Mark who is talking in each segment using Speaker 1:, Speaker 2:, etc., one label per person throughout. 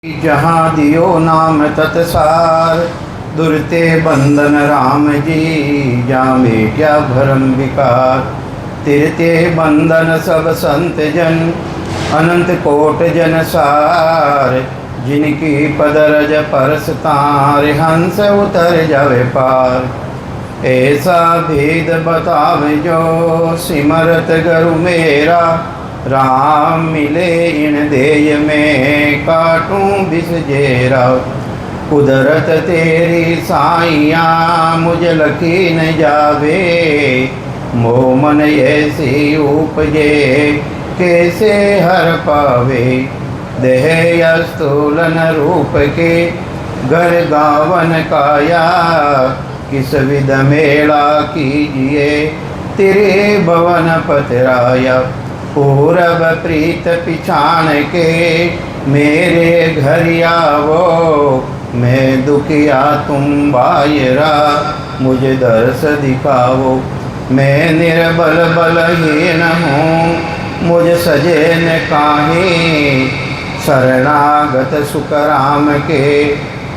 Speaker 1: जहाँ दियो नाम तत्सार, दुरते बंधन राम जी, जामे क्या भरम विकार। तिरते बंधन सब संत जन, अनंत कोट जन सार। जिनकी पदरज परस तार, हंस उतर जावे पार। ऐसा भेद बतावे जो, सिमरत गुरु मेरा। राम मिले इन देय में, काटूं बिस जेरा। कुदरत तेरी साइया, मुझ लखी न जावे। मोह मन ऐसी उपजे, कैसे हर पावे। देह स्थूलन रूप के, घर गावन काया। किस विध मेला कीजिए, तेरे भवन पतराया। पूरब प्रीत पिछाण के, मेरे घर आवो। मैं दुखिया तुम बायरा, मुझे दर्श दिखाओ। मैं निर्बल बलहीन हूँ, मुझ सजे न काहे। शरणागत सुख राम के,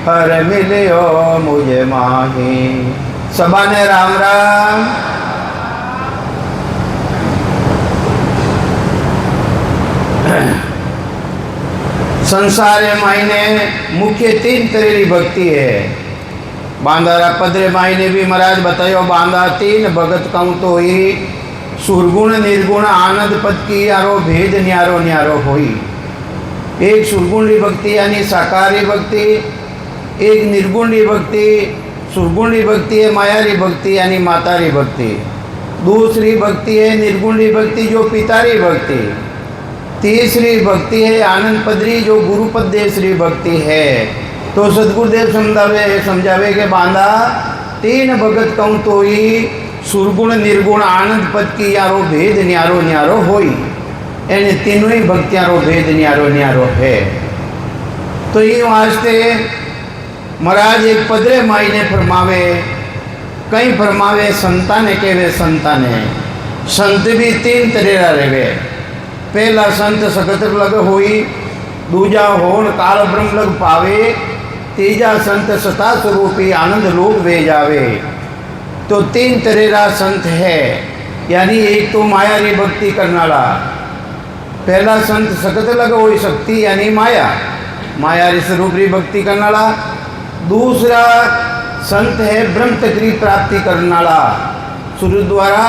Speaker 1: हर मिलियो मुझे माहे। सबा ने राम राम। संसार मायने मुख्य तीन तरह की भक्ति है। बांधारा पदरे मायने भी महाराज बतायो, बांधा तीन भगत कहूँ तो ही। सुरगुण निर्गुण आनंद पद की यारो, भेद न्यारो न्यारो होई। एक सुरगुणी भक्ति यानी साकारी भक्ति, एक निर्गुणी भक्ति। सुरगुणी भक्ति है मायारी भक्ति यानी मातारी भक्ति। दूसरी भक्ति है निर्गुणी भक्ति जो पितारी भक्ति। तीसरी भक्ति है आनंद पदरी जो गुरुपद देश्री भक्ति है। तो सदगुरुदेव समझावे के बांधा तीन भगत कहूँ तो ही। सुरगुण निर्गुण आनंद पद की यारो, भेद न्यारो न्यारो होई। यानी तीनों ही भक्तियारो भेद न्यारो न्यारो है। तो ये वास्ते महाराज एक पदरे मायने फरमावे, कई फरमावे संताने केवे संताने। संत भी तीन तरह रहे। पहला संत सकत लग होई, दूजा होन काल ब्रह्म लग पावे। तीजा संत सता स्वरूपी आनंद लोक वे जावे। तो तीन तरह संत है। यानी एक तो मायारी भक्ति करने वाला, पहला संत सकत लग होई शक्ति यानी माया, मायारी स्वरूपी भक्ति करने वाला। दूसरा संत है ब्रह्म तक की प्राप्ति करने वाला, सूर्य द्वारा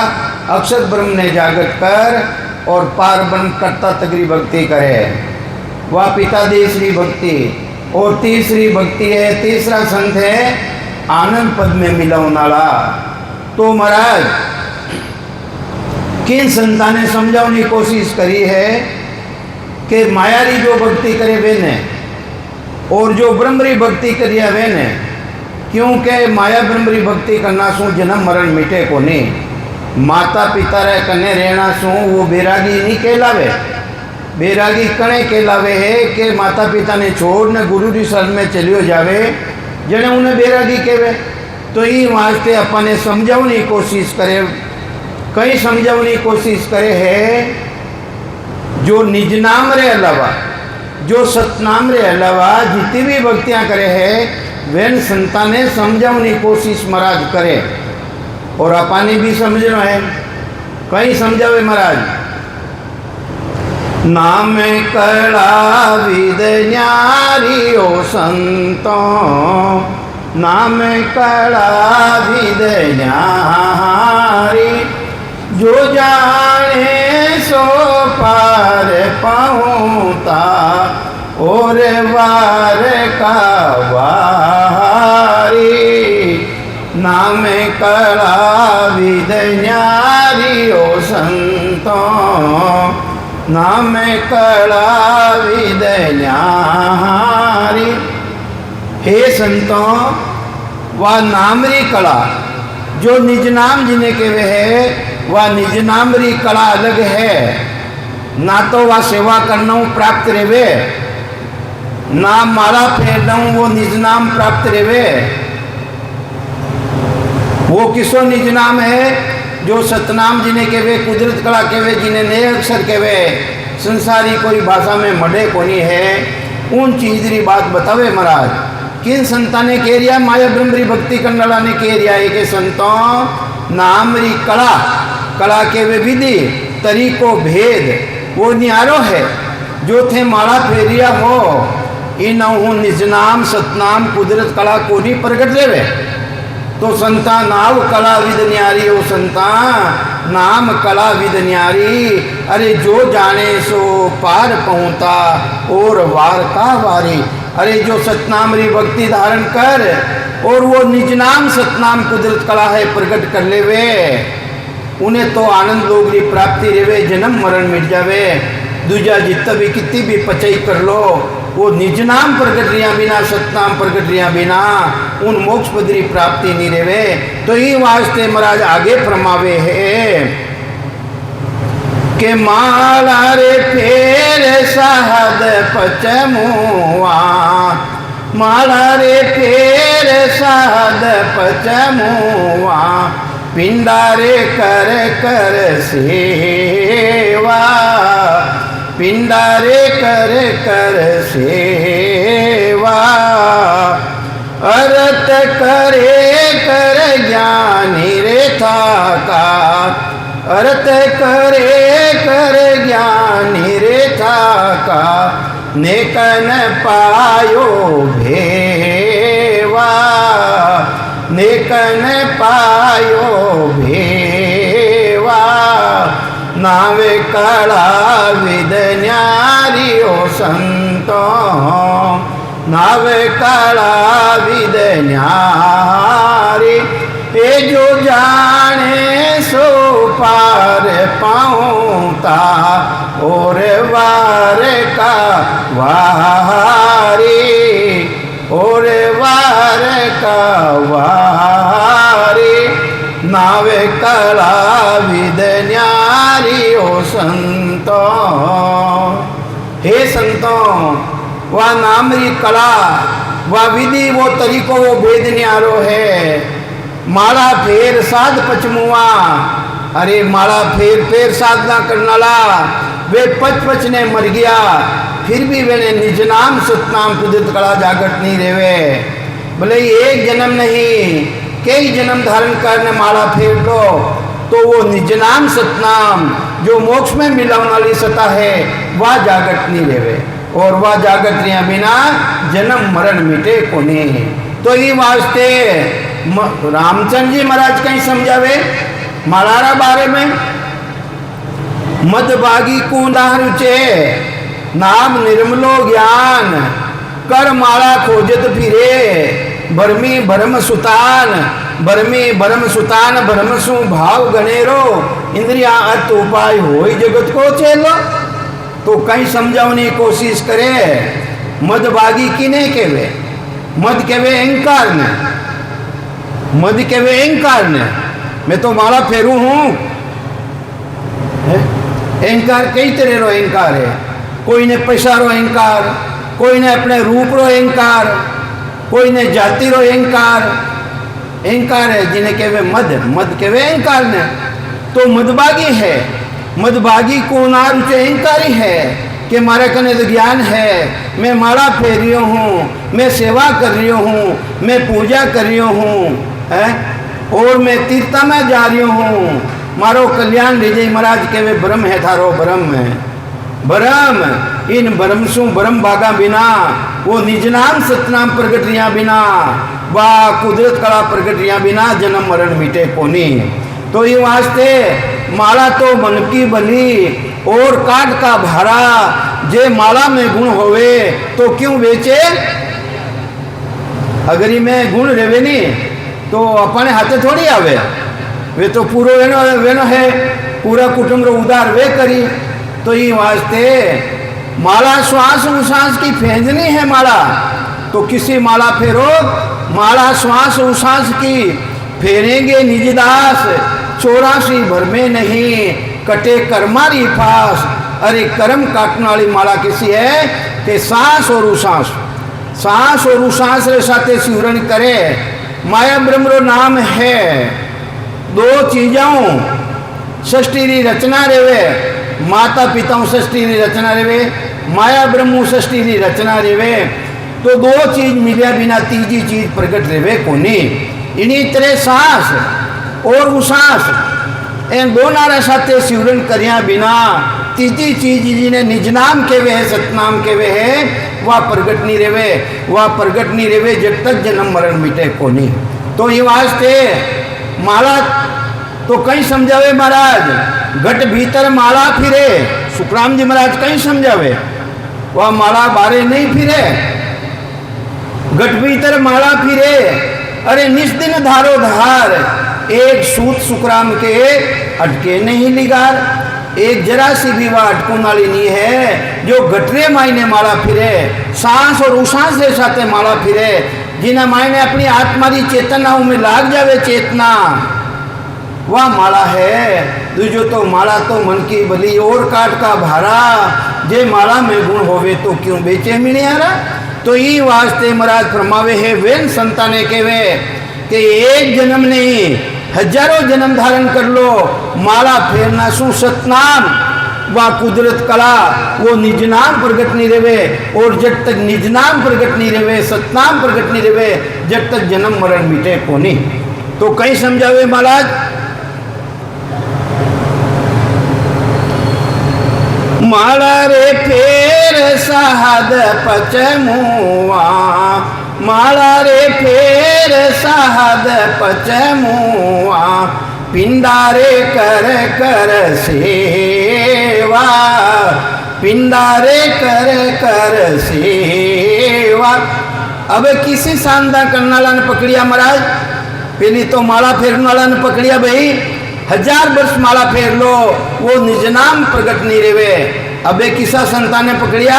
Speaker 1: अक्षर ब्रह्म ने जागृत कर और पार ब्रह्म कर्ता तगरी भक्ति करे, वह पिता देश्री भक्ति। और तीसरी भक्ति है, तीसरा संत है आनंद पद में मिलाने वाला। तो महाराज किन संतान ने समझाने की कोशिश करी है कि मायारी जो भक्ति करे वे ने, और जो ब्रह्मरी भक्ति करिया वे ने। क्योंकि माया ब्रह्मरी भक्ति करना सु जन्म मरण मिटे को नहीं। माता पिता रे कने रहना सु वो बैरागी नहीं कहलावे। बैरागी कने कहलावे है कि माता पिता ने छोड़ ने गुरु की शरण में चलियो जावे, जने उन्हें बैरागी कहवे। तो ये वास्ते अपने समझाने की कोशिश करे, कई समझाने की कोशिश करे है। जो निज नाम रे अलावा, जो सतनाम रे अलावा जितनी भी भक्तियाँ करे है, वे संताने समझाने की कोशिश महाराज करे। और अपने भी समझना है, कहीं समझावे महाराज। नाम कड़ा विद न्यारी ओ संतो, नाम कड़ा विद न्यारी। जो जाने सो पार पहुँता, और वार का वारी। नाम कड़ा विद न्यारी ओ संतो, नाम कड़ा विद न्यारी। हे संतों, वह नामरी कला जो निज नाम जिन्हें के वे है, वह निज नामरी कला अलग है। ना तो वह सेवा करना प्राप्त रेवे, ना माला फेरना वो निज नाम प्राप्त रेवे। वो किसो निज नाम है जो सतनाम जिन्हें केवे, कुदरत कला केवे, जिन्हें नए अक्षर केवे, संसारी कोई भाषा में मडे कोनी है। उन चीज री बात बतावे महाराज। किन संता ने कह रिया माया ब्रह्म री भक्ति करने वाला ने कह रिया है कि संतों नाम री कला, कला के वे विधि तरीको भेद वो न्यारो है। जो थे माला फेरिया हो इन निज नाम सतनाम कुदरत कला को नहीं प्रगट देवे। तो संता नाव कला विद न्यारी हो संता नाम कला विद न्यारी। अरे जो जाने सो पार पहुँचा और वार का वारी। अरे जो सतनाम री भक्ति धारण कर और वो निज नाम सतनाम कुदरत कला है प्रकट कर लेवे, उन्हें तो आनंद लोग री प्राप्ति रेवे, जन्म मरण मिट जावे। दूजा जितना भी कितनी भी पचई कर लो, वो निज नाम प्रकट रिया बिना सतनाम प्रकट रिया बिना उन मोक्ष पदरी प्राप्ति नहीं रेवे। तो ये वास्ते महाराज आगे फरमावे है के माला रे फेर साहद पचमुआ, माला रे फेर साहद पचमुआ, पिंडारे कर कर सेवा, पिंडारे कर कर सेवा। अर्थ करे कर ज्ञानी रे थाका, अर्थ करे कर ज्ञानी रे थाका, नेकन पायो भेवा, नेकन पायो भेवा। नावे कला विद न्यारी ओ संतो, नावे कला विद न्यारी। ये जो जाने सो पार पाऊँता और वार का वारी, और वार का वारी। नावे कला विद न्यारी ओ संतो। हे संतों, वह नामरी कला वह विधि वो तरीको वो भेद न्यारो है। माला फेर साध पचमुआ, अरे माला फेर फेर साधना करनाला वे पच ने मर गया, फिर भी वे निज नाम सतनाम कुदरत कला जागृत नहीं रेवे। बोले एक जन्म नहीं कई जन्म धारण करने माला फेर लो तो वो निज नाम सतनाम जो मोक्ष में मिलाने वाली सता है वह जागृत नहीं रेवे, और वह जागृत रिया बिना जन्म मरण मिटे को नहीं। तो ये वास्ते रामचंद्र जी महाराज कहीं समझावे मालारा बारे में, मदभागी कूदा रुचे नाम निर्मलो ज्ञान, कर माला खोजत फिरे भरमी भरम सुतान, भरमी भरम सुतान भरमसु भाव गणेरो, इंद्रिया अर्थ उपाय हो जगत को चेलो। तो कहीं समझाने की कोशिश करे। मदभागी किने केवे, मद केवे अहंकार ने, मद केवे अहंकार ने। मैं तो माला फेरू हूं, अहंकार कई तरह रो अहंकार है। कोई ने पैसा रो अहंकार, कोई ने अपने रूप रो अहंकार, कोई ने जाति रो अहंकार, अहंकार है जिन्हें कहवे मद, मद कहवे अहंकार ने। तो मदभागी है, मदभागी को नार अहंकारी है कि मारे कने तो ज्ञान है, मैं माला फेर रही हूँ, मैं सेवा कर रही हूँ, मैं पूजा कर रही हूँ, और मैं तीर्थ में जा रही हूँ, मारो कल्याण लीजिए। महाराज कहवे ब्रह्म है थारो, ब्रह्म है ब्रह्म। इन ब्रह्मसु ब्रह्म भागा बिना वो निज नाम सतनाम प्रगट रिया बिना, वाह कुदरत कला प्रगट रिया बिना जन्म मरण मिटे कोनी। तो ये वास्ते माला तो मन की बली और काट का भारा, जे माला में गुण होवे तो क्यों बेचे। अगर ही में गुण रेवे नहीं तो अपने हाथे थोड़ी आवे, वे तो पूरो वेनो है, पूरा कुटुंब रो उदार वे करी। तो ये वास्ते माला श्वास उश्वास की फेंदनी है माला, तो किसी माला फेरो, माला श्वास उश्वास की फेरेंगे निजदास, 84 भर में नहीं कटे कर्मारी फास। अरे कर्म काटने वाली माला किसी है कि सांस और उश्वास, सांस और उश्वास रे साथे सिमरन करे। माया ब्रह्म रो नाम है, दो चीजों सृष्टि री रचना रेवे, माता पिता सृष्टि री रचना रेवे, माया ब्रह्म सृष्टि की रचना रेवे तो दो चीज मिलिया बिना तीजी चीज प्रकट रेवे कोनी। इन्हीं तरह सांस और उसास इन दो नारा साथे सिवरण करिया बिना तीजी चीज जिन्हें निज नाम केवे है सतनाम केवे है वह प्रगट नहीं रेवे, वह प्रगट नहीं रेवे जब तक जन्म मरण मिटे कोनी। तो ये वास्ते माला तो कहीं समझावे महाराज घट भीतर माला फिरे, सुखराम जी महाराज कहीं समझावे वह माला बारे नहीं फिरे, घट भीतर माला फिरे। अरे निस्दिन धारो धार एक सूत सुखराम के अटके नहीं लिगार, एक जरा सी भी वह अटकून वाली नहीं है जो घटरे मायने माला फिरे, सांस और उसास के साथ माला फिरे, जिन्हें मायने अपनी आत्मा की चेतनाओं में लाग जावे चेतना वह माला है। दूजो तो माला तो मन की बली और काट का भारा, जे माला में गुण होवे तो क्यों बेचे मिणियारा। तो ये वास्ते महाराज फरमावे है वेन संताने केवे कि एक जन्म नहीं हजारों जन्म धारण कर लो, माला फेरना सु सतनाम व कुदरत कला वो निज नाम प्रगट नहीं रेवे, और जब तक निज नाम प्रगट नहीं रेवे सतनाम प्रगट नहीं रेवे जब तक जन्म मरण मिटे कोनी। तो कहीं समझावे महाराज माला रे फेर साहद पचमुआ, माला रे फेर साहद पचमुआ, पिंडारे कर कर सेवा, पिंडारे कर कर सेवा। अब किसी शानदार करने वाला ने पकड़िया महाराज, पहले तो माला फेरने वाला ने पकड़िया भाई 1000 वर्ष माला फेर लो वो निज नाम प्रगट नहीं रेवे। अबे किसा संतान ने पकड़िया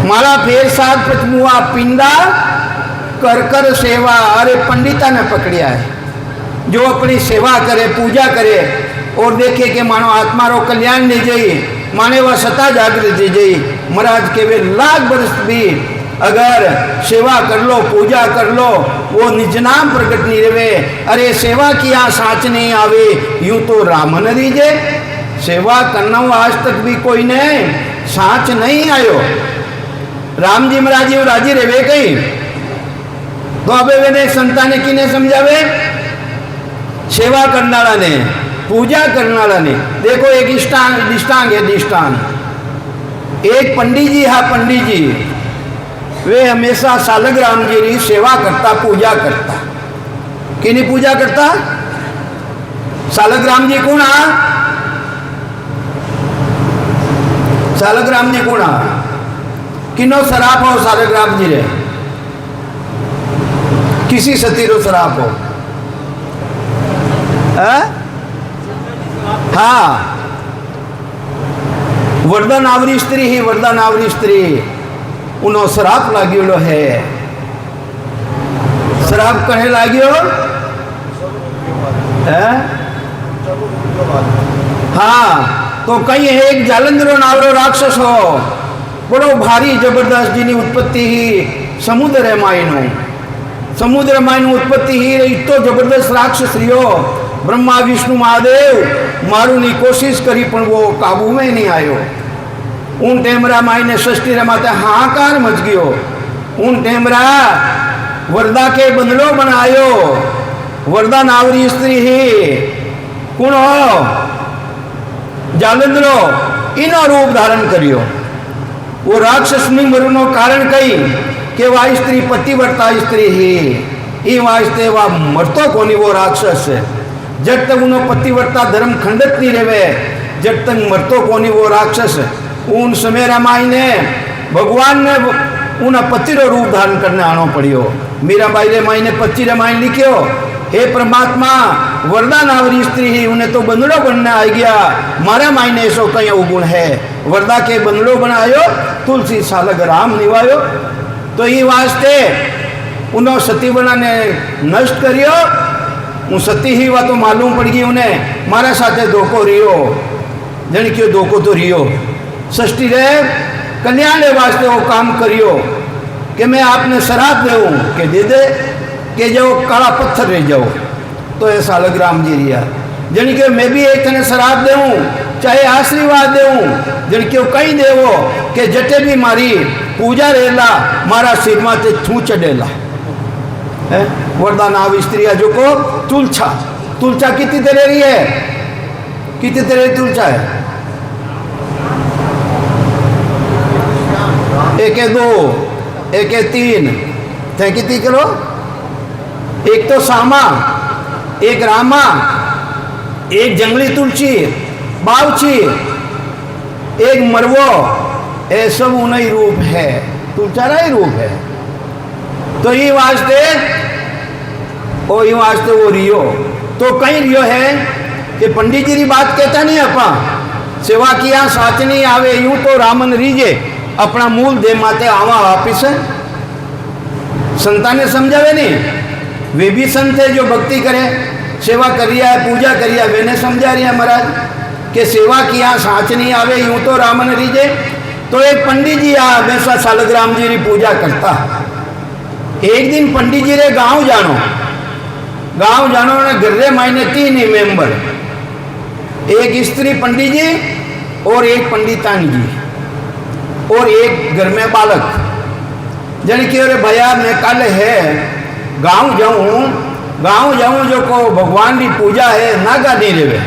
Speaker 1: माला फेर साथ पचमुआ पिंडा कर कर सेवा। अरे पंडिता ने पकड़िया है जो अपनी सेवा करे पूजा करे और देखे कि मानो आत्मा रो कल्याण नहीं जाई, माने वह सता जागृत जाई। महाराज के वे लाख वर्ष भी अगर सेवा कर लो पूजा कर लो वो निज नाम प्रकट नहीं रहे। अरे सेवा किया साच नहीं आवे यूं तो राम न रीजे, सेवा करना आज तक भी कोई ने साच नहीं आयो। राम जी महाराज जी राजी रेवे कहीं तो अबे वेने संताने की ने समझावे सेवा करने वाला ने पूजा करने वाला ने। देखो एक दिष्टांग है दिष्टांग, एक पंडित जी है पंडित जी वे हमेशा सालग्राम जी की सेवा करता पूजा करता। किनी पूजा करता? सालग्राम जी कौन आ? सालग्राम जी कौन आ? किनो सराप हो सालग्राम जी रे? किसी सती रो सराप हो? हाँ वरदान आवरी स्त्री ही वरदान आवरी स्त्री उनो शराब लागियो है। शराब कहे लागियो है? हाँ तो कहीं एक जालंधरो नावरो राक्षस हो बड़ो भारी जबरदस्त जिनी उत्पत्ति ही समुद्र मायनो, समुद्र मायनो उत्पत्ति ही रही तो जबरदस्त राक्षस रियो। ब्रह्मा विष्णु महादेव मारूनी कोशिश करी पण वो काबू में नहीं आयो। उन टेमरा माई ने सृष्टि रमाते हाहाकार मच गयो। उन टेमरा वरदा के बदलो बनायो, वरदा नावरी स्त्री ही कौन हो? जालंधरो इनो रूप धारण करियो। वो राक्षस नहीं मरनो कारण कही कि वह स्त्री पतिव्रता स्त्री ही वास्ते वह मरतो कोनी वो राक्षस। जब तक उन्होंने पतिव्रता धर्म खंडित नहीं रहे जब तक मरतो कोनी वो राक्षस। उन समय रामाई ने भगवान ने उन पति रो रूप धारण करने आनो पड़ियो। मीरा बाई रे माई ने पति रामायण लिखियो हे परमात्मा वरदा नावरी स्त्री ही उन्हें तो बंदड़ो बनने आ गया, मारा माई ने ऐसो कई अवगुण है। वरदा के बंदड़ो बनायो तुलसी सालग राम निवायो। तो ये वास्ते उन्होंने सती बना ने नष्ट करियो। હું સતી ही वा तो मालूम पड़ गई उन्हें मारा साथे धोखो रियो जन क्यों धोखो तो रियो सृष्टि रे कल्याण वास्ते वो काम करियो कि मैं आपने शराब दूँ कि दे दे कि जो काला पत्थर रह जाओ। तो ऐसा सालग्राम जी रिया जन के मैं भी एक थने शराब दूँ चाहे आशीर्वाद देवूं जणक्यो कही देवो कि जटे भी मारी पूजा रहेला मारा सिर माथे थू चढ़ेला वरदान आवी स्त्रिया जो को तुलछा तुलछा कितनी तरह रही है, कितनी तरह तुलछा है? एक है 2, एक है 3, थे कितनी करो? एक तो सामा, एक रामा, एक जंगली तुलसी बावची, एक मरवो, ये सब उन्हीं रूप है, तुलचारा ही रूप है। तो ये वास्ते ओ ये वास्ते वो रियो तो कहीं रियो है कि पंडित जी की बात कहता नहीं अपा सेवा किया साच नहीं आवे यूं तो रामन रीजे अपना मूल दे माते आवा वापिस संतान ने समझावे नहीं, वे भी संत है जो भक्ति करे सेवा करिया है पूजा करिया वे ने समझा रही है महाराज कि सेवा किया साच नहीं आवे यूं तो रामन रीजे। तो एक पंडित जी आ हमेशा सालग्राम जी की पूजा करता। एक दिन पंडित जी रे गांव जानो ने घर मायने 3 ही मेंबर, एक स्त्री पंडित जी और एक पंडितानी जी और एक घर में बालक। जन की अरे भैया मैं कल है गांव जाऊं जो को भगवान की पूजा है ना का नहीं रेवे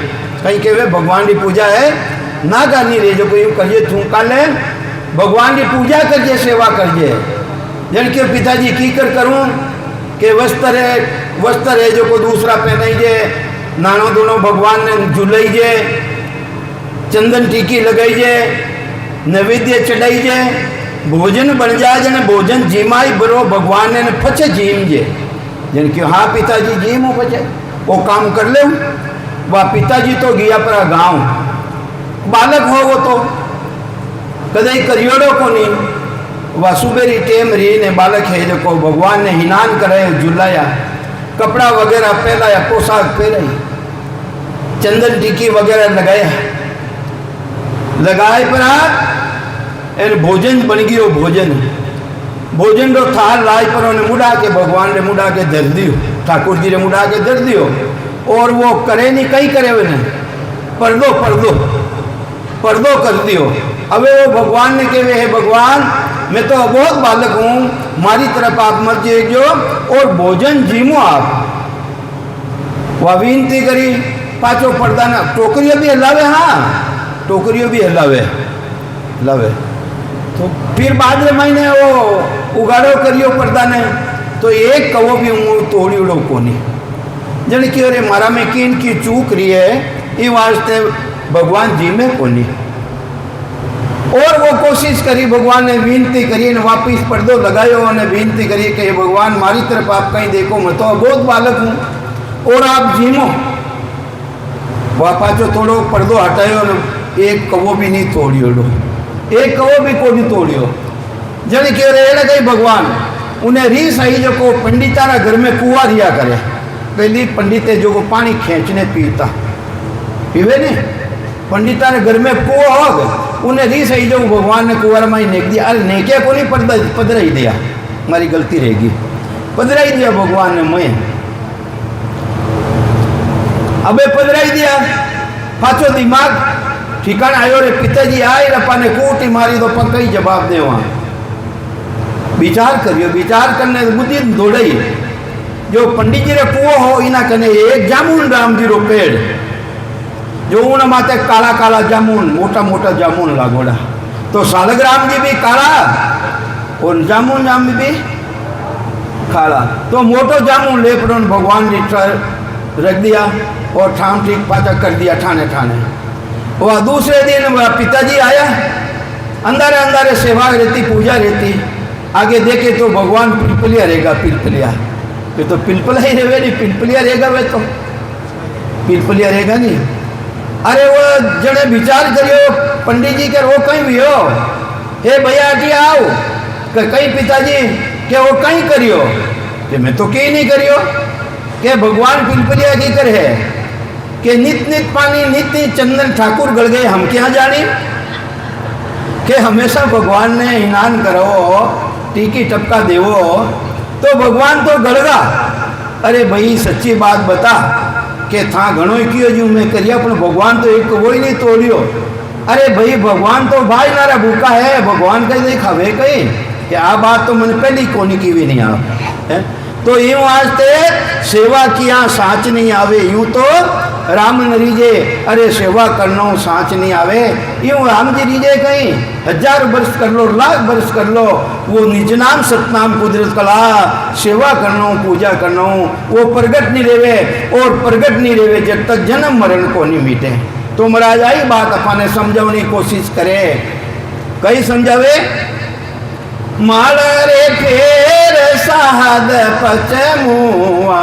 Speaker 1: कहीं के वे भगवान की पूजा है ना का नहीं रे जो कोई करिए तू कल है भगवान की पूजा करिए सेवा करिए। जन के पिताजी की करूं कि वस्त्र है जो को दूसरा पहनाइए नानो दोनों भगवान ने झुलाइए चंदन टीकी लगाइए नैवेद्य चढ़ाइए भोजन बन जाए जन भोजन जीमाई बरो भगवान ने फचे जीम जे जन क्यों हाँ पिताजी जीम हो फचे वो काम कर ले वह पिताजी तो गया पर गांव बालक हो वो तो कदई करियोड़ो को नहीं वह सुबेरी टेम री ने बालक है जो को भगवान ने हिनान करे झुलाया कपड़ा वगैरह पहनाया पोशाक पहनाई चंदन टीकी वगैरह लगाए पर एन भोजन बन गयो भोजन रो थाल लाई पर उन्हें मुड़ा के भगवान ने मुड़ा के धर दियो ठाकुर जी ने मुड़ा के धर दियो और वो करे नहीं कहीं करे उन्हें पर्दो कर दियो। अबे वो भगवान ने कहे है भगवान मैं तो बहुत बालक हूँ मारी तरफ आप मत जो और भोजन जीमो आप वह विनती करी पाचो पर्दा ना टोकरियों भी हलावे हाँ टोकरियों भी हलावे तो फिर बाद में मैंने वो उगाड़ो करियो पर्दा ने तो एक कवो भी हूँ तोड़ियोड़ो को नहीं जन की अरे मारा में किन की चूक रही है ये वास्ते भगवान जी में को नहीं और वो कोशिश करी भगवान ने विनती करी ने वापिस पर्दो लगायो और विनती करी कि भगवान मारी तरफ आप कहीं देखो मैं तो बहुत बालक हूँ और आप जीमो वापा जो थोड़ो पर्दो हटायो ने एक कवो भी नहीं तोड़ियो एक कवो भी को नहीं तोड़ियो जन के रे गई भगवान उन्हें रीस आई जो को पंडिताना घर में कुआ रिया करे पहली पंडिते जो को पानी खींचने पीता पीवे नहीं पंडिता ने घर में कुआ होगा उन्हें रीस आई जो भगवान ने कुआर में नेक दिया अरे नेके को नहीं पदरा ही दिया हमारी गलती रहेगी पदरा ही दिया भगवान ने मैं अबे पदरा ही दिया पाचो दिमाग ठिकाना आयो रे पिताजी आए रपा ने कूटी मारी तो पक्का ही जवाब दे वहां विचार करियो विचार करने बुद्धि दौड़ई जो पंडित जी रे कुओ हो इना कने एक जामुन राम जी रो पेड़ जो उन माते काला काला जामुन मोटा जामुन लागोड़ा तो सालग्राम जी भी काला और जामुन भी काला तो मोटो जामुन ले पर भगवान जी रख दिया और ठाम ठीक पाचा कर दिया ठाने वह दूसरे दिन वह पिताजी आया अंधारे सेवा रहती पूजा रहती आगे देखे तो भगवान पिलपलिया रहेगा पिलपलिया ये तो पिलपला ही रहे नहीं पिलपलिया रहेगा वे तो पिलपलिया रहेगा नहीं। अरे वो जड़े विचार करियो पंडित जी के वो कहीं भी हो हे भैया जी आओ कहीं पिताजी के वो कहीं करियो कि मैं तो कहीं नहीं करियो के भगवान पिलपलिया की कर है कि नित पानी नित चंदन ठाकुर गड़ गए हम क्या जाने कि हमेशा भगवान ने इनान करो टीकी टपका देवो तो भगवान तो गड़गा। अरे भाई सच्ची बात बता કે થા ઘણો કયો જો મેં કર્યા પણ ભગવાન તો એક કોઈ નહીં તોડ્યો। अरे भाई भगवान तो भाई नारा भूखा है, भगवान कहीं नहीं खावे कहीं कि आ बात तो मैंने पहली कोनी की भी नहीं आ। तो यूं वास्ते सेवा किया साच नहीं आवे, यूं तो राम न रीजे अरे सेवा करना साच नहीं आवे, यूं राम जी रीजे कहीं 1000 वर्ष कर लो, लाख वर्ष कर लो, वो निज नाम सतनाम कुदरत कला सेवा करना पूजा करना वो प्रगट नहीं रेवे, और प्रगट नहीं रेवे जब तक जन्म मरण को नहीं मिटे। तो महाराज आई बात अपने समझाने की कोशिश करे, कई समझावे माल रे फेर साहद पचमुआ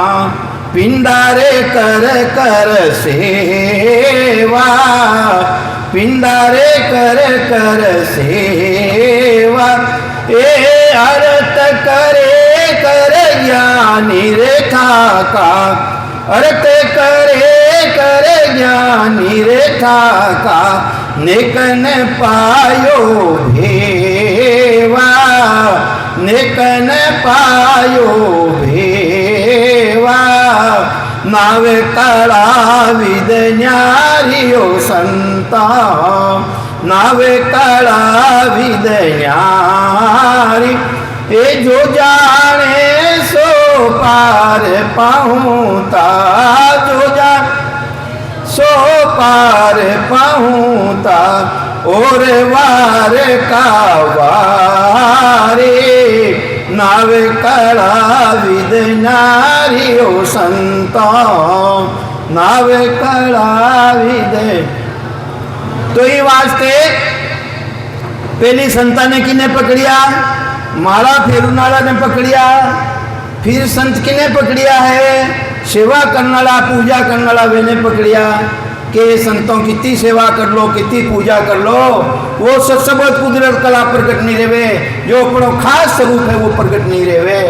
Speaker 1: पिंडारे कर कर सेवा, पिंडारे कर कर सेवा, ए अर्थ करे कर ज्ञानी रेखा का, अर्थ करे कर ज्ञानी रेखा का, नेकन पायो भेवा, नेकन पायो भेवा, नावे कला विद न्यारियो संता, नावे कला विद न्यारी, ए जो जाने सो पार पाऊता, जो जा सो पार पाऊता, और वार का वारे, नावे कला विद नारियो संता, नावे कला विद। तो ये वास्ते पहली संता ने किने पकड़िया, माला फेरुनाला ने पकड़िया, फिर संत किने पकड़िया है, सेवा करनाला पूजा करनाला वे ने पकड़िया कि संतों कितनी सेवा कर लो, कितनी पूजा कर लो, वो सत्सबोध कुदरत कला प्रकट नहीं रेवे, जो अपनो खास स्वरूप है वो प्रकट नहीं रेवे।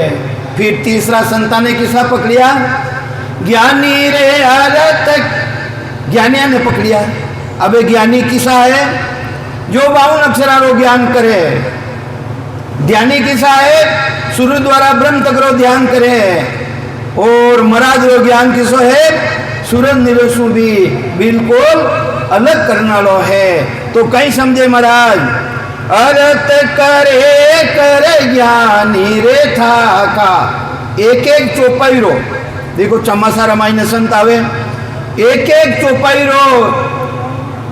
Speaker 1: फिर तीसरा संता ने किसा पकड़िया, ज्ञानी रे अरत, ज्ञानिया ने पकड़िया। अब ज्ञानी किसा है, जो 52 अक्षरारो ज्ञान करे, ज्ञानी किसा है, सूर्य द्वारा ब्रह्म तकरो ध्यान करे, और महाराज रो ज्ञान किसो है, सूरज निरसु भी बिल्कुल अलग करना लो है। तो कहीं समझे महाराज, अर्थ करे कर ज्ञानी रेखा का, एक एक चौपाई रो, देखो चमासा रामायण संत आवे, एक एक चौपाई रो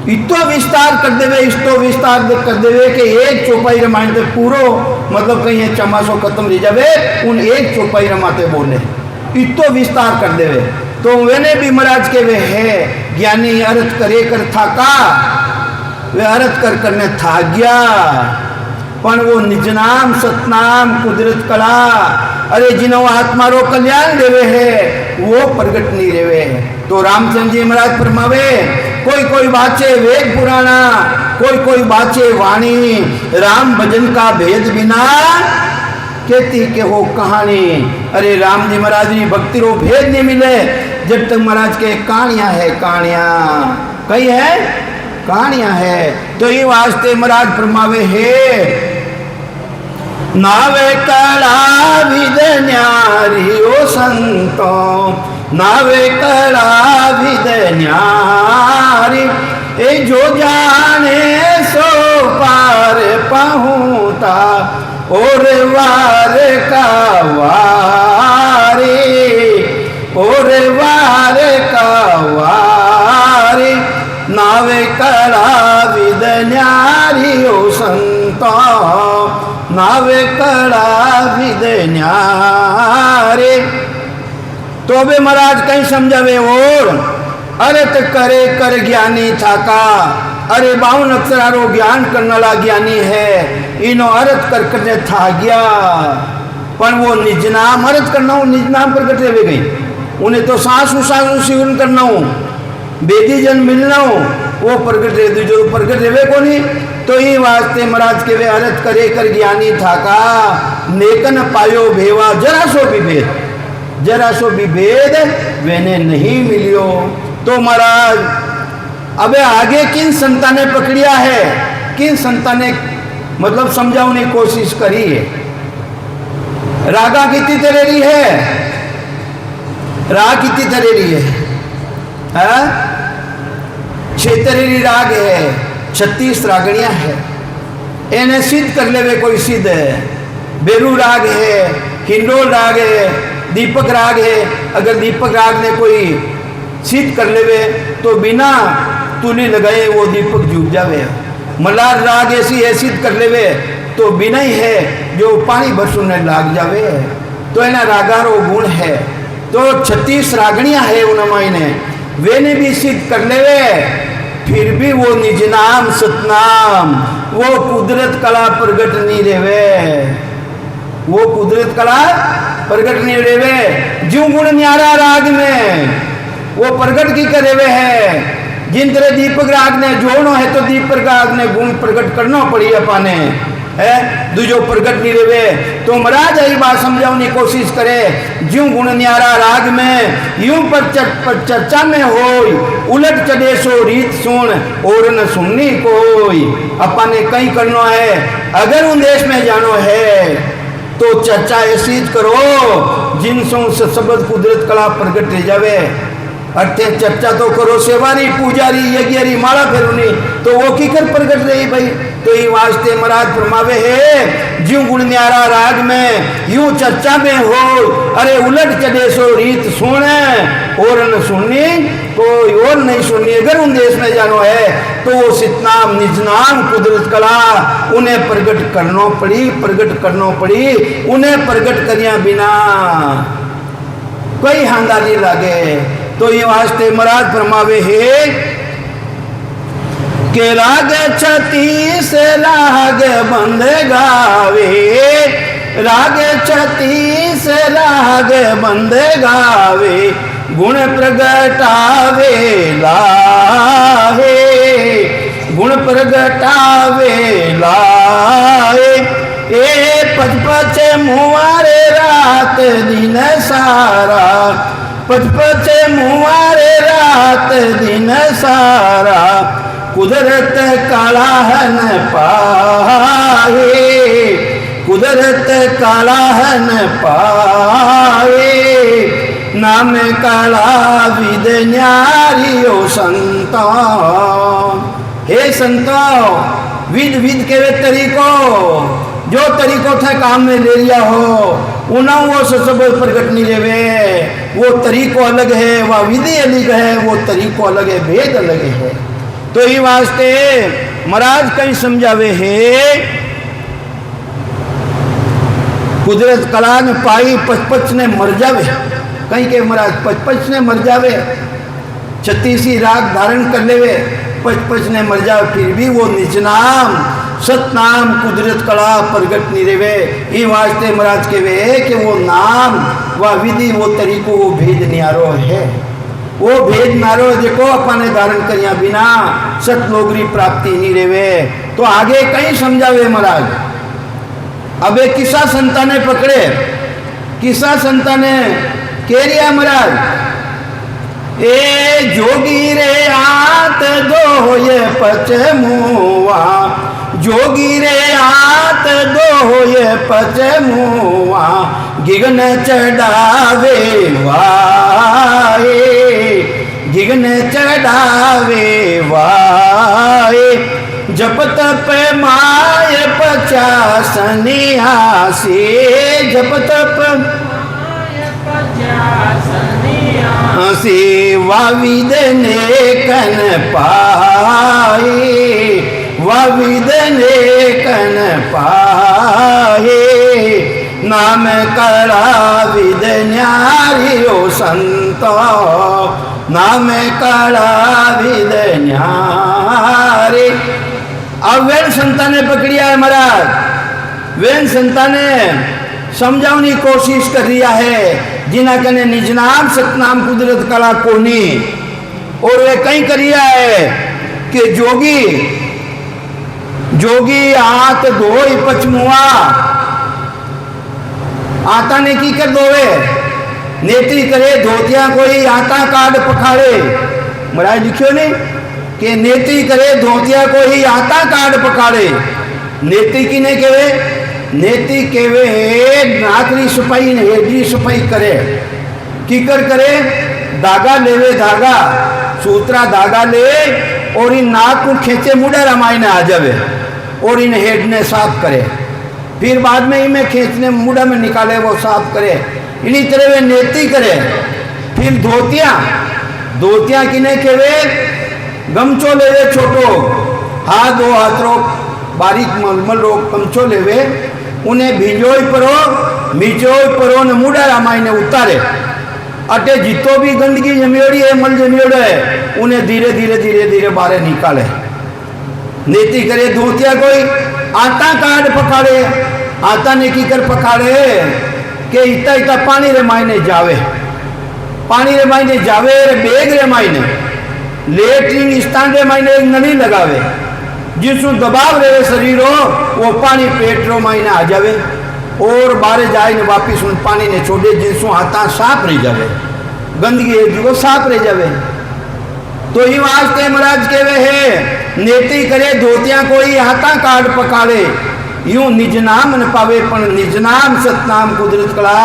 Speaker 1: इतो विस्तार कर देवे, इतो विस्तार कर देवे कि एक चौपाई रामायण ते पूरो मतलब कहीं चमासो खत्म रह जावे, उन एक चौपाई रमाते बोले इतो विस्तार कर देवे। तो वेने भी महाराज के वे है ज्ञानी अर्थ करे कर थाका, वे अर्थ कर करने था गया, पण वो निज नाम सतनाम कुदरत कला, अरे जिन्हों आत्मा रो कल्याण देवे है वो प्रगट नहीं रेवे। तो रामचंद्र जी महाराज फरमावे, कोई कोई बाचे वेद पुराना, कोई कोई बाचे वाणी, राम भजन का भेद बिना कहती के हो कहानी। अरे राम जी महाराज जी भक्ति रो भेद नहीं मिले जब तक महाराज के कहानियां है, कहानियां कई है, कहानियां है। तो ये वास्ते महाराज फरमावे है, नावे कला विद न्यारी ओ संतो, नावे कला विद न्यारी, ए जो जाने सो पार पाऊता, और वार का वारे, और वार का वारे, नावे कला विद न्यारी ओ संता, नावे कला विद न्यारे। तो अबे महाराज कहीं समझावे और अर्थ करे कर ज्ञानी थाका, अरे 52 अक्षरारो ज्ञान करने वाला ज्ञानी है, इनो अर्थ कर करने था गया, पर वो निज नाम अर्थ करना हो, निज नाम प्रकट रहे गई, उन्हें तो सांस उसास शिवन करना हो, बेदी जन मिलना हो, वो प्रकट रहे, जो प्रकट रहे को नहीं। तो ये वास्ते महाराज के वे अर्थ करे कर ज्ञानी थाका, नेकन पायो भेवा, जरा सो भी भेद, जरा सो भी भेद वेने नहीं मिलियो। तो महाराज अबे आगे किन संता ने पकड़िया है, किन संता ने मतलब समझाने की कोशिश करी है। रागा कितनी तरेरी है, राग कितनी तरेरी है, है, 76 राग है, 36 रागणियां है, इन्हें सिद्ध कर लेवे कोई सिद्ध है। बेरू राग है, हिंडोल राग है, दीपक राग है। अगर दीपक राग ने कोई सिद्ध कर लेवे तो बिना तूली लगाए वो दीपक जूझ जावे। मलार राग ऐसी है सिद्ध कर लेवे तो बिना ही है जो पानी बरसने लाग जावे। तो एना रागारो गुण है। तो 36 रागणियां है उनमाई ने, वे ने भी सिद्ध कर लेवे, फिर भी वो निज नाम सतनाम, वो कुदरत कला प्रगट नहीं रेवे, वो कुदरत कला प्रगट नहीं रेवे। ज्यों गुण न्यारा राग में वो प्रगट की करेवे है। जिन तरह दीपक राग ने जोड़ो है तो दीपक राग ने गुण प्रगट करना पड़ी अपाने है, दूजो प्रगट नहीं रेवे। तो महाराज यही बात समझाने की कोशिश करे, ज्यों गुण न्यारा राग में यूं पर चर्चा में होई, उलट चढ़े सो रीत सुन और न सुननी कोई। अपने कहीं करना है, अगर उन देश में जानो है तो चर्चा ऐसी करो जिनसों शब्द कुदरत कला प्रगट रह जावे। अर्थे चर्चा तो करो सेवारी पुजारी यज्ञरी माला फेरुनी, तो वो की कर प्रगट रही भाई। तो ये वास्ते महाराज फरमावे है, ज्यों गुण न्यारा राग में यूं चर्चा में हो, अरे उलट चढ़े सो रीत सुने और न सुननी कोई और नहीं सुननी। अगर उन देश में जानो है तो वो सितनाम निज नाम कुदरत कला उन्हें प्रगट करना पड़ी, प्रगट करना पड़ी। उन्हें प्रगट करिया बिना कोई हांदा नहीं लागे। तो ये वास्ते महाराज फरमावे है के राग 36 राग बंद गावे, राग 36 राग बंद गावे, गुण प्रगटावे लाहे, गुण प्रगटावे लाहे। ए 55 मुआरे रात दिन सारा, 55 मुआरे रात दिन सारा, कुदरत कालाहन पाए, कुदरत कालाहन पाए। नाम काला विद न्यारियो संतो, हे संतो विद विद के वे तरीको, जो तरीको थे काम में ले लिया हो उन्हें वो सब प्रगट नहीं लेवे। वो तरीको अलग है, वह विधि अलग है, वो तरीको अलग है, भेद अलग है। तो ये वास्ते महाराज कहीं समझावे है, कुदरत कला ने पाई 55 ने मर जावे, कहीं के महाराज 55 ने मर जावे, 36 राग धारण कर लेवे, 55 ने मर जावे, फिर भी वो निज नाम सतनाम कुदरत कला प्रगट नहीं रेवे। ये वास्ते महाराज के वे कि वो नाम व विधि वो तरीको वो भेद न्यारो है, वो भेद नारो देखो अपने धारण करिया बिना सतलोगरी प्राप्ति नहीं रेवे। तो आगे कहीं समझावे महाराज। अब एक किस्सा संता ने पकड़े, किस्सा संता ने कह रिया महाराज, ए जोगी रे आत दो ये पचमुआ, जोगी रे आत दो ये पचमुआ, गिगन चढ़ावे वाए, गिगन चढ़ावे वाए। जप तप माय 50 सन्यासी, जप तप सेवा विद ने कन पाए, विद ने कन पाए। नाम कला विद न्यारियो संतो, नाम कला विद न्यारे। अब वेन संता ने पकड़िया है महाराज, वेन संता ने समझाने की कोशिश कर रिया है जिना कने निज नाम सतनाम कुदरत कला कोनी। और वे कहीं करिया है कि जोगी जोगी हाथ धोई पचमुआ, आता ने की कर दोवे, नेत्री करे धोतिया कोई आता काट पखाड़े। महाराज लिखियो ने कि नेत्री करे धोतिया कोई आता काट पखाड़े। नेत्री की ने केवे, नेत्री केवे नाकरी सफाई हेडी सफाई करे, कीकर करे धागा लेवे, धागा सूत्रा धागा ले और इन नाक को खींचे मुड़ा रामायण आ जावे और इन हेड ने साफ करे, फिर बाद में इनमें खींचने मुड़ा में निकाले वो साफ करे, इन्हीं तरह वे नेति करे। फिर धोतियां किने केवे गमछो लेवे छोटो, हाथ दो हाथ रो बारीक मलमल रो गमछो लेवे, उन्हें भिजोई परो मिचोई परो ने मुड़ा रामायण उतारे। अटे जितो भी गंदगी जमियोड़ी है, मल जमियोड़ो है, उन्हें धीरे धीरे धीरे धीरे बाहर निकाले। नीति करे धोतिया कोई आटा काट पकाड़े, आटा ने की कर पकाड़े के इतना इतना पानी रे मायने जावे, पानी रे मायने जावे रे बेग रे मायने लेटरिन स्टैंड रे मायने नली लगावे, जिसु दबाव रहे शरीर हो वो पानी पेट रो मायने आ जावे और बाहर जाए ने वापिस उन पानी ने छोड़े, जिसु हाथा साफ रह जावे, गंदगी एक जगह साफ रह जावे। तो ही वास्ते महाराज केवे है नेति करे धोतिया कोई हाथा काट पकाड़े, यूं निज नाम न पावे पण निज नाम सतनाम कुदरत कला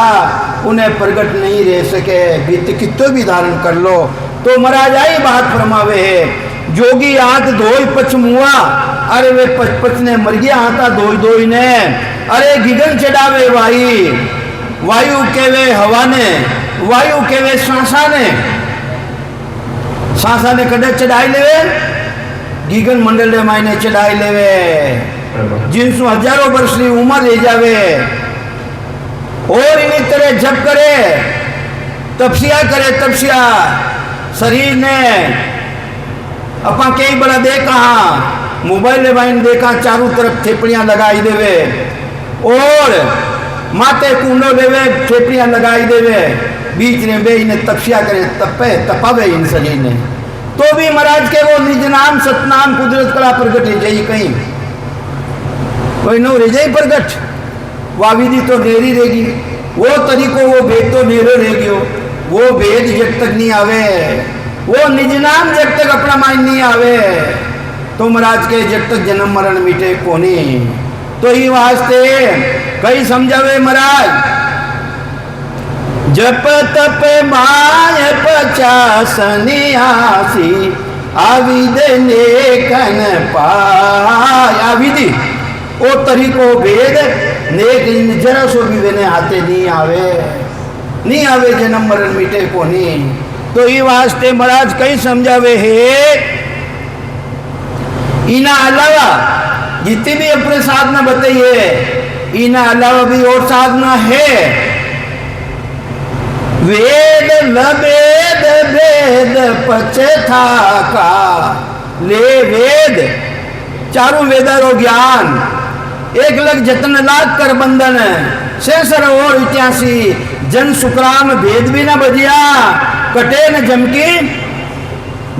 Speaker 1: उन्हें प्रगट नहीं रह सके, बीत कितो भी धारण कर लो। तो महाराज आई बात फरमावे है जोगी हाथ धोई पछमुआ, अरे वे पच ने मर गया हाथा धोई धोई ने, अरे गिगन चढ़ावे वाई, वायु केवे हवा ने, वायु केवे सांसा ने, सांसा ने कदे चढ़ाई लेवे गिगन मंडल रे मायने चढ़ाई लेवे, जिनसु हजारों वर्ष की उम्र ले जावे और इन्हीं तरह जप करे तपस्या करे, तपस्या शरीर ने अपा कई बड़ा देखा मोबाइल में बाइन देखा चारों तरफ थेपड़ियां लगाई देवे और माथे कूंडो लेवे थेपड़ियां लगाई देवे, बीच में बे इन्हें तपस्या करे तपे तपावे इन शरीर ने। तो भी महाराज के वो निज नाम सतनाम कुदरत कला प्रगट है जाई कहीं कोई नो रह जाए प्रगट, वाविदी तो नेरी रहेगी, वो तरीको वो भेद तो नेरो रह गयो, वो भेद जब तक नहीं आवे, वो निज नाम जब तक अपना माइंड नहीं आवे, तो महाराज के जब तक जन्म मरण मिटे कोनी। तो ही वास्ते कई समझावे महाराज जप तप माय 50 सन्यासी आविद नेकन पाय, आविदी ओ तरीको भेद नेक जरा सो भी वेने हाथे नहीं आवे जन्म मरण मिटे कोनी। तो ये वास्ते महाराज कई समझावे है इना अलावा जितनी भी अपने साधना बताइए इना अलावा भी और साधना है, वेद लवेद वेद पचथा का ले वेद चारों वेदारो ज्ञान 1 जतन लाख कर बंधन शेषर और 81 जन सुकराम भेद भी न बजिया कटे न जमकी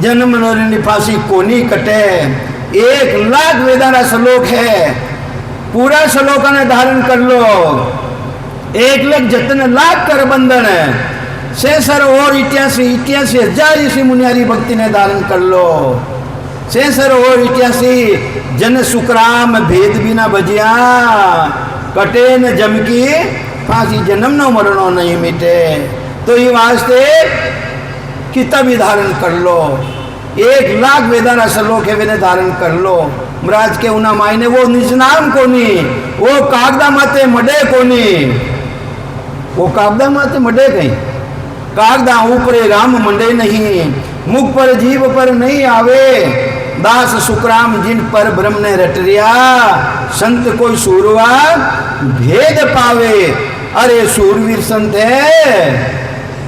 Speaker 1: जन्म निफासी कोनी कटे। 1 लाख वेदारा श्लोक है, पूरा श्लोक ने धारण कर लो। 1 जतन लाख कर बंधन शेषर और 81 हजार ऋषि मुनियारी भक्ति ने धारण कर लो। शेषर और 81 जन सुकराम भेद बिना बजिया कटे न जमकी फांसी जन्म न मरणो नहीं मिटे। तो ये वास्ते किताब भी धारण कर लो, 1 लाख वेदाना श्लोक है वे धारण कर लो। महाराज के उना मायने वो निज नाम कोनी, वो कागदा माते मडे कोनी, वो कागदा माते मडे कहीं कागदा ऊपरे राम मंडे नहीं, मुख पर जीव पर नहीं आवे दास सुकराम जिन पर ब्रह्म ने रट रिया संत कोई सूरवा भेद पावे। अरे सूरवीर संत है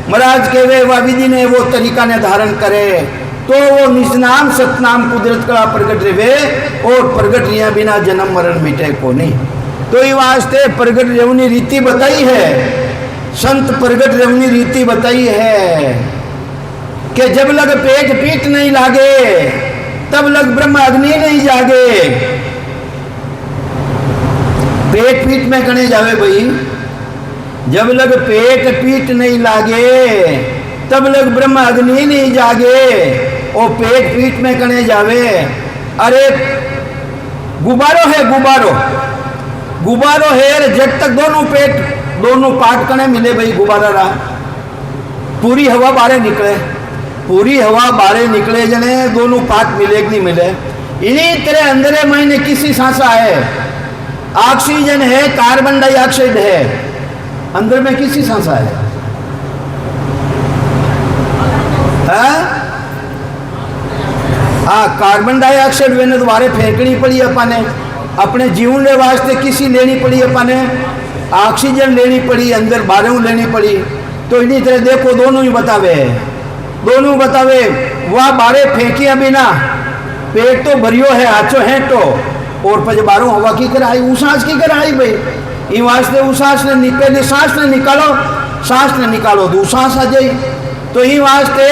Speaker 1: महाराज के वे वाविदी ने वो तरीका ने धारण करे तो वो निजनाम सतनाम कुदरत का प्रगट रहे और प्रगट रिया बिना जन्म मरण मिटे को नहीं। तो ये वास्ते प्रगट रेवनी रीति बताई है, संत प्रगट रेवनी रीति बताई है कि जब लग पेट पीठ नहीं लागे तब लग ब्रह्म अग्नि नहीं जागे। पेट पीठ में कने जावे भाई, जब लग पेट पीठ नहीं लागे तब लग ब्रह्म अग्नि नहीं जागे। और पेट पीठ में कने जावे, अरे गुब्बारो है गुब्बारो है जब तक दोनों पार्ट कने मिले भाई गुब्बारा रहा, पूरी हवा बाहर निकले पूरी हवा बाहर निकले जने दोनों पात मिले कि नहीं मिले। इन्हीं तरह अंदर महीने किसी सांसा है, ऑक्सीजन है, कार्बन डाइऑक्साइड है, अंदर में किसी सांसा है? हाँ, कार्बन डाइऑक्साइड मैंने दोबारा फेंकनी पड़ी अपने, अपने जीवन के वास्ते किसी लेनी पड़ी अपने, ऑक्सीजन लेनी पड़ी, अंदर बाहरों लेनी पड़ी। तो इन्हीं तरह देखो दोनों ही बतावे, दोनों बतावे। वह बारे फेंकिया बिना पेट तो भरियो है, हाचो है तो, और पज बारों हवा की कराई, उसास की कराई भाई। इन वास्ते उसास ने पहले सांस ने निकालो, सांस ने निकालो तो उसास आ जाए। तो इन वास्ते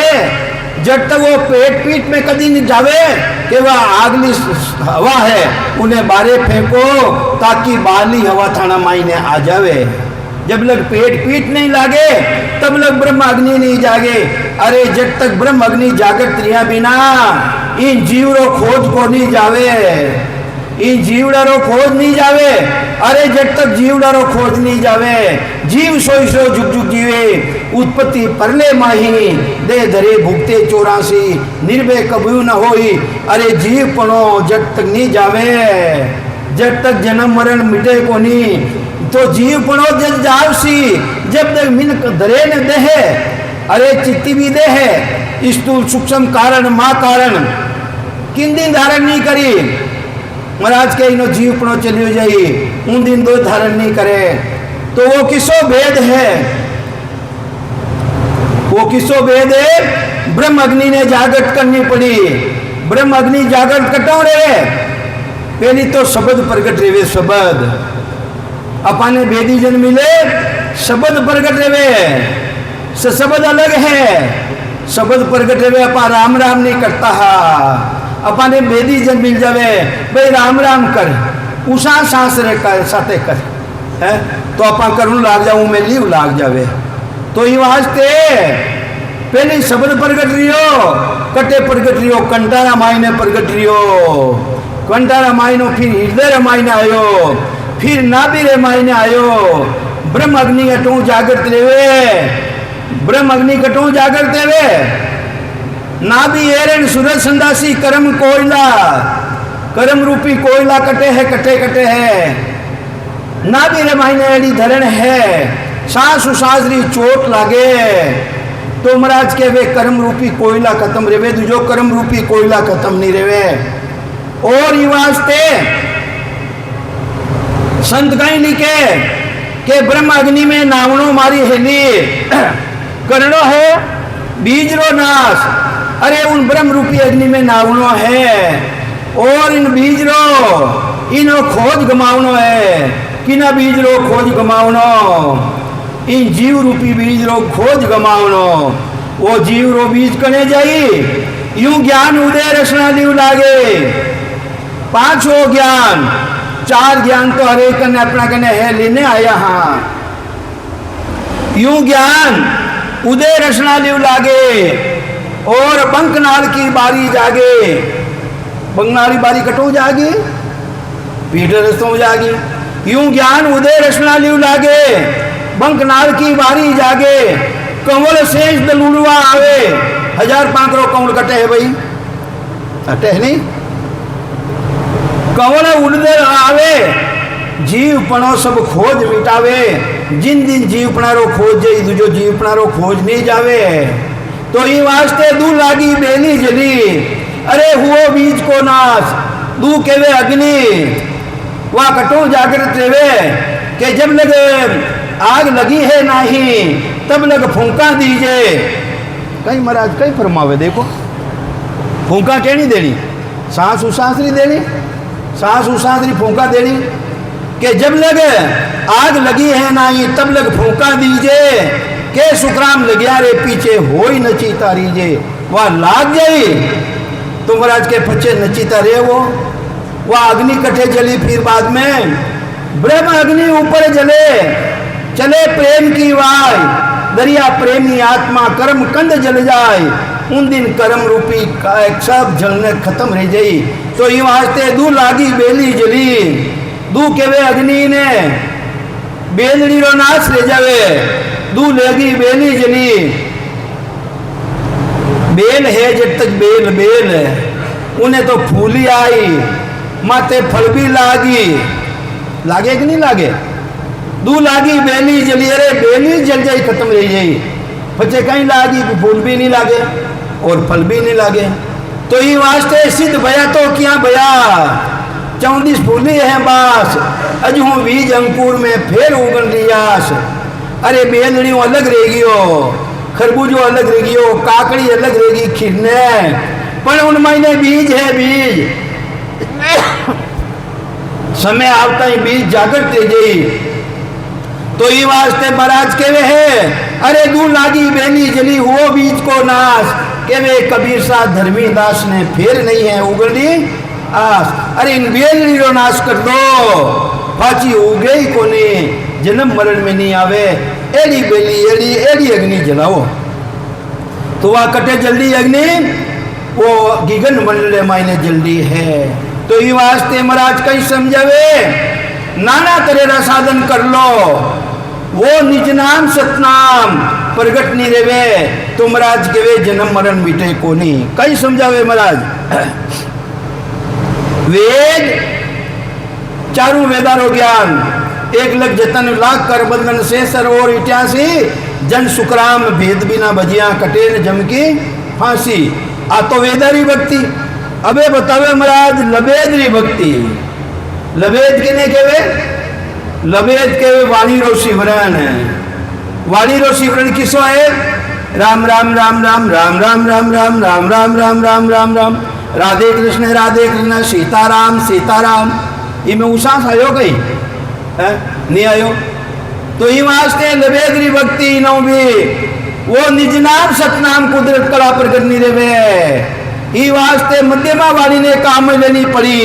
Speaker 1: जब तक वो पेट पीठ में कभी नहीं जावे कि वह आगली हवा है, उन्हें बारे फेंको ताकि बाहरली हवा थाना मायने आ जावे। जब लग पेट पीठ नहीं लागे तब लग ब्रह्म अग्नि नहीं जागे। अरे जब तक ब्रह्म अग्नि जागृत रिया बिना इन जीवरो खोज को नहीं जावे, इन जीवड़ारो खोज नहीं जावे। अरे जब तक जीवड़ारो खोज नहीं जावे, जीव सोई सो जुग जुग जीवे, उत्पत्ति परले माही दे धरे भुगते 84 निर्भय कबू न होई। अरे जीव पनो जब तक नहीं जावे, जब तक जन्म मरण मिटे को नहीं, तो जीव पनो जब जावसी जब तक मिन धरे न देहे। अरे चित्ती भी देहे स्थूल सूक्ष्म कारण माँ कारण किन दिन धारण नहीं करी, महाराज के इनो जीव पनो चलियो जाई उन दिन दो धारण नहीं करे। तो वो किसो भेद है, वो किसो भेद है? ब्रह्म अग्नि ने जागृत करनी पड़ी। ब्रह्म अग्नि जागृत कटो रे, पहली तो शब्द प्रकट रेवे, शब्द अपने वेदी जन मिले, शब्द प्रकट रेवे, शब्द अलग है, शब्द प्रकट रेवे। अपा राम राम नहीं करता है, अपने वेदी जन मिल जावे भाई राम राम कर, उषा सांस रे कर साथे कर है, तो अपा करूँ लाग जाऊँ मैं लीव लाग जावे। तो ये वास्ते पहले शब्द प्रकट रियो, कटे प्रकट रियो, कंठा रामायण प्रकट रियो, कंठा रामायण फिर हृदय रामायण आयो, फिर नाभि रामायण आयो। ब्रह्म अग्नि कटू जागृत रेवे, ब्रह्म अग्नि कटू जागृत रेवे। नाभि एरन सूरज संदासी कर्म कोयला, कर्म रूपी कोयला कटे है, कटे कटे है। नाभि रामायण एडी धरण है, सांस उसासरी चोट लागे तो महाराज के वे कर्म रूपी कोयला खत्म रेवे, दूजो कर्म रूपी कोयला खत्म नहीं रेवे। और ये वास्ते संत कहीं लिखे के ब्रह्म अग्नि में नावणो मारी हेली करनो है बीजरो नाश। अरे उन ब्रह्म रूपी अग्नि में नावणो है और इन बीजरो इनो खोज गमावनो है। किना बीजरो खोज गमावनो, इन जीव रूपी बीजरो खोज गमावनो। वो जीव रो बीज कने जाई, यूं ज्ञान उदय रचना लीव लागे। पांचों ज्ञान, चार ज्ञान तो हरे कने अपना कने है लेने आया। हाँ, यूं ज्ञान उदय रचना लीव लागे और बंकनाल की बारी जागे। बंकनाल की बारी कटो जागे, पीटर रस्तों जागे। यूं ज्ञान उदय रचना लीव लागे, बंकनाल की बारी जागे। कंवल शेष दलुड़वा आवे, 1005 कंवल कटे है भाई, कटे है नहीं। कंवल उड़दे आवे, जीव पणो सब खोज मिटावे। जिन दिन जीव पणारो खोज जाई, दूजो जीव पणारो खोज नहीं जावे। तो ये वास्ते दू लागी बेली जली, अरे हुओ बीज को नाश। दू केवे अग्नि, वह कटो जागृत रेवे के जब लग आग लगी है नहीं तब लग फूंका दीजे। कहीं महाराज कहीं फरमावे देखो, फूंका कहनी देनी, सांस उसासरी देनी, सांस उसासरी फूंका देनी के जब लग आग लगी है नहीं तब लग फूंका दीजे। के सुखराम लग्या रे पीछे हो ही नची तारीजे। वह लाग जाई तो महाराज के पीछे नचीता रे वो। वह अग्नि कटे जली, फिर बाद में ब्रह्म अग्नि ऊपर जले, चले प्रेम की वाय, दरिया प्रेमी आत्मा कर्म कंद जल जाए। उन दिन कर्म रूपी सब जलने खत्म रह जाई। तो ये वास्ते दू लागी बेली जली, दू केवे अग्नि ने बेलड़ी रो नाश ले जावे, दू लेगी बेली जली। बेल है जब तक बेल बेल उन्हें तो फूली आई माते फल भी लागी, लागे कि नहीं लागे? दू लागी बेली जली, अरे बेली जल जाई खत्म रही जाई, बच्चे कहीं लागी फूल भी नहीं लागे और फल भी नहीं लागे। तो ये वास्ते सिद्ध भया तो क्या भया 34 फूली है बास, अज हूँ बीज अंकुर में फेर उगन रियास। अरे बेलड़ी अलग रहेगी हो, खरबूजो अलग रहेगी हो, काकड़ी अलग रहेगी खिरने, पर उन महीने बीज है बीज समय आवता ही बीज जागृत रह गई। तो ये वास्ते महाराज केवे है, अरे दू लागी बेली जली वो बीज को नाश, केवे कबीर सा धर्मी दास ने फेर नहीं है उगड़ी आस। अरे इन बेलड़ी रो नाश कर दो, पाची उगे ही कोने, जन्म मरण में नहीं आवे, एड़ी बेली एड़ी एड़ी अग्नि जलाओ तो वह कटे जल्दी अग्नि, वो गिगन मंडल मायने जल्दी है। तो ये वास्ते महाराज कहीं समझावे, नाना तरह का साधन कर लो, वो निज नाम सतनाम प्रगट नहीं रेवे, तो महाराज के वे जन्म मरण मिटे को नहीं। कहीं समझावे महाराज, वेद चारों वेदारो ज्ञान, 1 लाख जतन लाख कर बंधन से सरोवर इत्यासी, जन सुकराम भेद बिना बजिया कटे न जम की फांसी। आ तो वेदारी भक्ति। अबे बतावे महाराज लबेदरी भक्ति, लबेद किने केवे? लबेद केवे वाणी रो शिवरण, वाणी रो शिवरण किसो है? राम राम राम राम राम राम राम राम राम राम राम राम राम राम, राधे कृष्ण सीताराम सीताराम। इनमें उसास आयो कहीं नहीं आयो? तो ये वास्ते लबेदरी भक्ति नो भी वो निज नाम सतनाम कुदरत कला प्रकट नहीं रेवे। ये वास्ते मध्यमा वाणी ने काम लेनी पड़ी।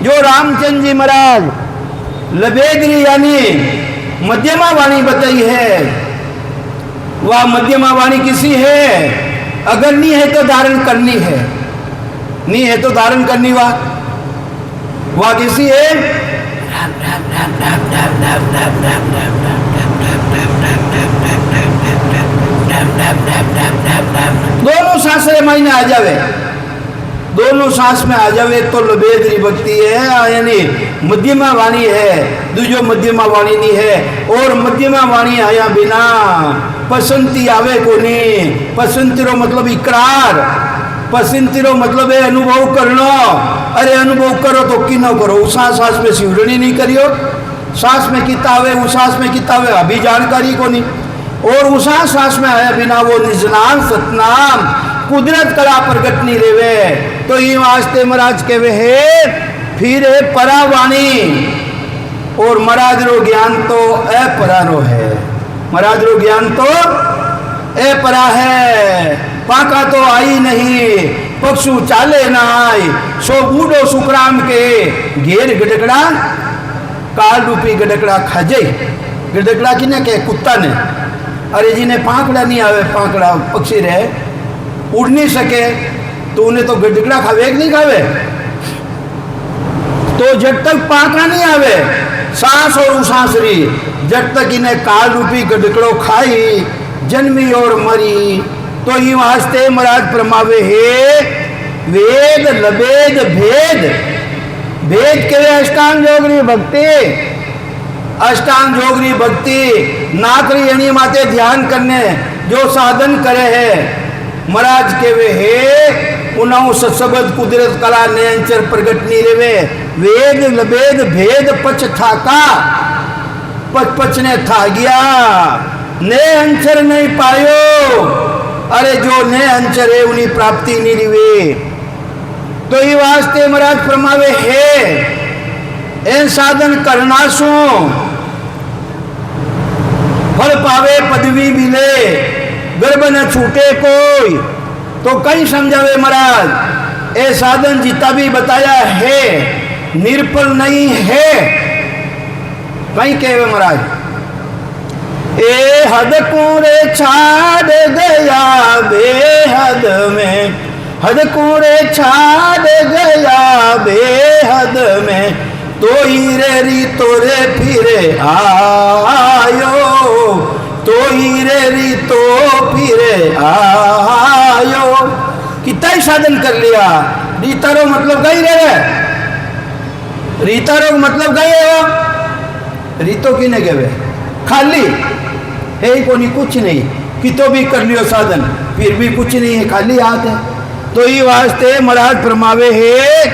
Speaker 1: जो रामचंद्र जी महाराज लबेदरी यानी मध्यमा वाणी बताई है, वह मध्यमा वाणी किसी है? अगर नहीं है तो धारण करनी है, नहीं है तो धारण करनी वह किसी है? राम राम राम राम राम राम राम राम राम दोनों सांस महीने आ जावे, दोनों सांस में आ जावे तो लबेदरी भक्ति है, यानी मध्यमा वाणी है। दूजो मध्यमा वाणी नहीं है, और मध्यमा वाणी आया बिना पसंती आवे को नहीं। पसंती रो मतलब इकरार, पसंती रो मतलब है अनुभव करना। अरे अनुभव करो तो कि न करो, उस सांस में सिवरणी नहीं करियो, सांस में कितावे उस सांस में कितावे अभी जानकारी को नहीं, और उस सांस में आया बिना वो निजनाम सतनाम कुदरत कला प्रगट नहीं रेवे। तो ये वास्ते महाराज के वे है फिर है परावाणी, और महाराज रो ज्ञान तो अपरानो है। महाराज रो ज्ञान तो अपरा है, पाका तो आई नहीं, पक्षु चाले ना आई, सो बूढ़ो सुकराम के घेर गडकड़ा काल रूपी गडकड़ा खाजे। गडकड़ा किने के? कुत्ता ने। अरे जिन्हें पाकड़ा नहीं आवे, पाकड़ा पक्षी रहे उड़ नहीं सके, तो उन्हें तो गडकड़ा खावे कि नहीं खावे? तो जब तक पाकड़ा नहीं आवे सांस और उसांसरी, जब तक इन्हें काल रूपी गडकड़ो खाई जन्मी और मरी। तो ये वास्ते महाराज परमावे है वेद लबेद भेद, भेद के अष्टांग जोगरी भक्ति, अष्टांग जोगरी भक्ति नाकरी यणी माते ध्यान करने जो साधन करे है महाराज के वे है उन्हों सत्सबद कुदरत कला नयंचर प्रगट नहीं रेवे। वेद लबेद भेद पच था का पच पच ने था गया, ने अंचर नहीं पायो। अरे जो ने अंचर है उन्हीं प्राप्ति नहीं रिवे। तो ये वास्ते महाराज फरमावे है ए साधन करना सो फल पावे पदवी मिले, गर्भ न छूटे कोई। तो कहीं समझावे महाराज ए साधन जितना भी बताया है निर्फल नहीं है। कहीं कहे महाराज ए हद कूड़े छाड़ गया बेहद में, हद कूड़े छाड़ गया बेहद में, तो हीरे री तोरे फिरे आयो, तो हीरे री तो फिर आयो। कितना ही साधन कर लिया, रीतारो मतलब गई रे, रीतारो मतलब गई है, रीतो किने कहवे खाली है कोनी, कुछ नहीं, कितो भी कर लियो साधन फिर भी कुछ नहीं है, खाली हाथ है। तो ये वास्ते महाराज फरमावे है,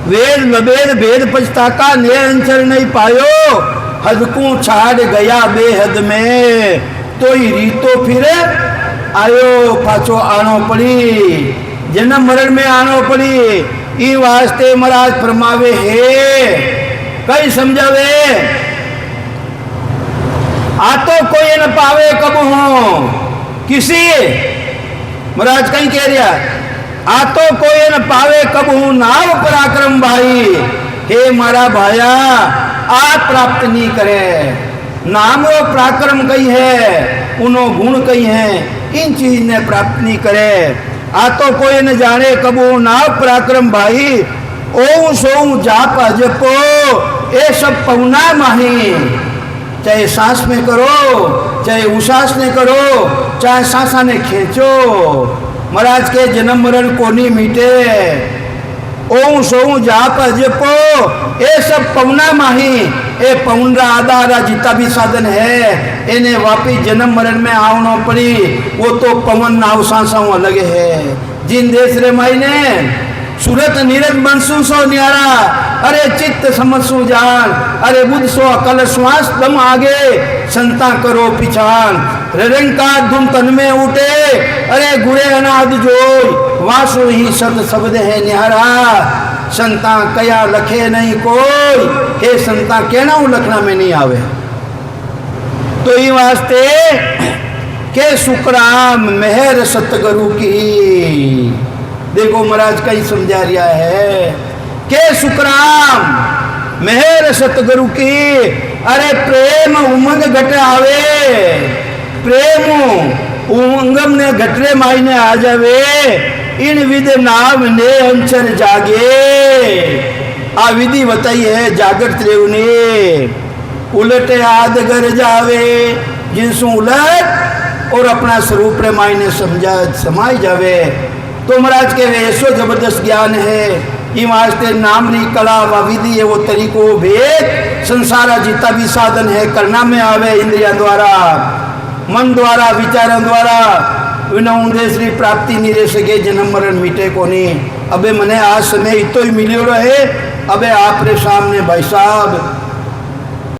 Speaker 1: वेद लबेद भेद पछताका निरंतर नहीं पायो, हद को छाड़ गया बेहद में, तो ही रीतो फिर आयो, पाछो आनो पड़ी, जन्म मरण में आनो पड़ी। ई वास्ते महाराज फरमावे है, कई समझावे, आ तो कोई न पावे कब हो किसी, महाराज कहीं कह रहा, आ तो कोई न पावे कब हूं नाव पराक्रम भाई, हे मारा भाया आप प्राप्त नहीं करे, नाम और पराक्रम कही है, उनो गुण कही है, इन चीज ने प्राप्त नहीं करे। आ तो कोई न जाने कब हूं नाव पराक्रम भाई, ओ सो जाप जपो ये सब पौना माही, चाहे सांस में करो, चाहे उश्वास ने करो, चाहे सांसा ने खींचो, महाराज के जन्म मरण कोनी मीटे, ओं सों जाप जपो ये सब पवना माही, ए पवन रा आधारा जितना भी साधन है इन्हें वापिस जन्म मरण में आवनो पड़ी, वो तो पवन नाव सांसा अलग है। जिन देश रे माई ने सूरत नीरज मनसू सो न्यारा, अरे चित्त समझसु जान, अरे बुद्ध सो अकल श्वास दम आगे, संता करो पिछान, निरंकार धुन तन में उठे, अरे गुरे अनाद जोई, वासु ही शब्द शब्द है न्यारा, संता कया लखे नहीं कोई, हे संता कहना लखना में नहीं आवे। तो ये वास्ते के सुखराम मेहर सतगुरु की, देखो महाराज कहीं समझा रहा है, के सुखराम मेहर सतगुरु की, अरे प्रेम उमंग घट आवे, प्रेम उमंगम ने घटरे मायने आ जावे, इन विध नाम ने अंचर जागे। आ विधि बताई है जागृत रेव ने, उलटे आद कर जावे, जिनसु उलट और अपना स्वरूप रे मायने समझा समाई जावे। तो महाराज के ऐसो जबरदस्त ज्ञान है, ये वास्ते नाम री कला व विधि है, वो तरीको भेद संसारा जितना भी साधन है करना में आवे, इंद्रिया द्वारा मन द्वारा विचारों द्वारा विनौदेश री प्राप्ति नहीं रह सके, जन्म मरण मिटे को नहीं। अबे मने आज समय इतो ही मिलियो रहे, अबे आप रे सामने भाई साहब